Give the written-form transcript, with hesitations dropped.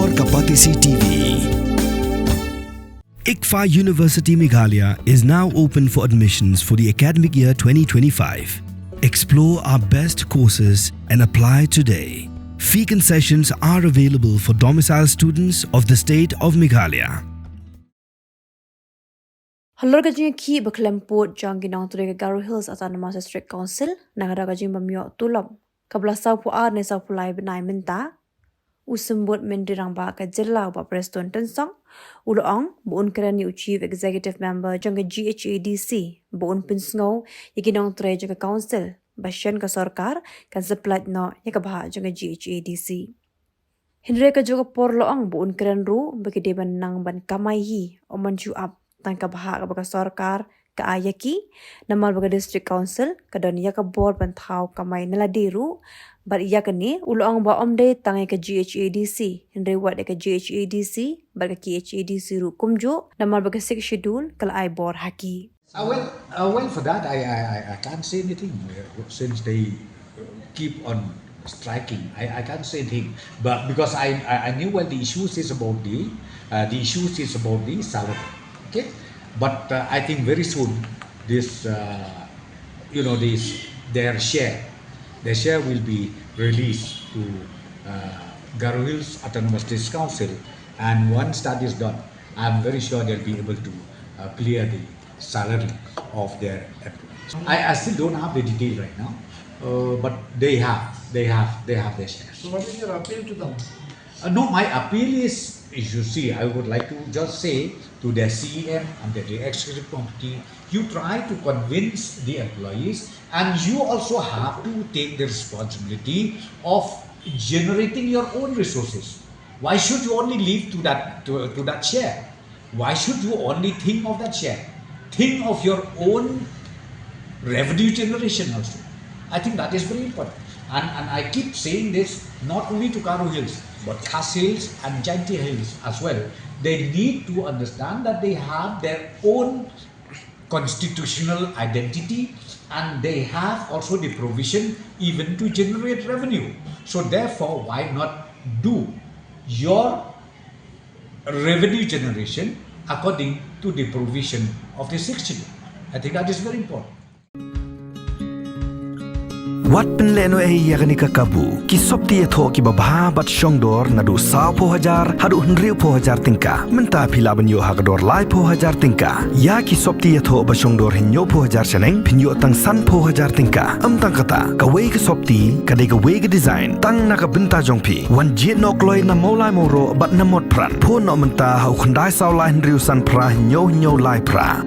Bor Kapatisi TV. ICFA University Meghalaya is now open for admissions for the academic year 2025. Explore our best courses and apply today. Fee concessions are available for domicile students of the state of Meghalaya. Halor gajing ki bakhlampot janginang turega Garo Hills Autonomous District Council nagara gajing bamyo tulom kabla saupu ar ne saupu lai benai menta usembut mendirang ba ka jilla ba Prestone tensong ulong buun kerani chief executive member jang GHADC buun pinsngau yiginong turega council basyan ka sarkar kan seplat no yakabha jang GHADC Hinre ka juga porloang buun keren ru bagi deban nang ban Kamai hi omanju up Tang ka Bhah ka baga sarkar ka ayaki namal baga district council ka dania ka board banthau Kamai nala diru bar iya kani ulang ba omde tangai ka GHADC hinre wat ka GHADC bar ka KHADC ru kumjo namal baga six schedule kala ai board haki well, for that I can't say anything since they keep on striking. I can't say anything, but because I knew well the issues is about the salary. Okay, but I think very soon this their share will be released to Garo Hills Autonomous District Council, and once that is done, I'm very sure they'll be able to clear the salary of their employees. I still don't have the detail right now, but they have their shares. So what is your appeal to them? No, my appeal is you see, I would like to just say to their CEM and the executive committee, you try to convince the employees, and you also have to take the responsibility of generating your own resources. Why should you only leave to that share? Why should you only think of that share? Think of your own revenue generation also. I think that is very important. And I keep saying this not only to Garo Hills, but Ghadc Hills and Jaintia Hills as well. They need to understand that they have their own constitutional identity, and they have also the provision even to generate revenue. So therefore, why not do your revenue generation according to the provision of the 60? I think that is very important. Wat penleno yakani kakabu ki sopti etho ki babha bat shongdor nadu sao po hajar hadu hnriu po hajar tingka menta phila banyo hagador lai po hajar tingka ya ki sopti etho ba shongdor hinyo po hajar chaneng phinyo tang san po hajar tingka tang kata ka wei ka sopti ka de ka wei ka design tang na ka binta jongphi wan jet nok loi na molai moro bat na mot pran pho no menta hau khandai sao lai hnriu san pra hinyo lai pra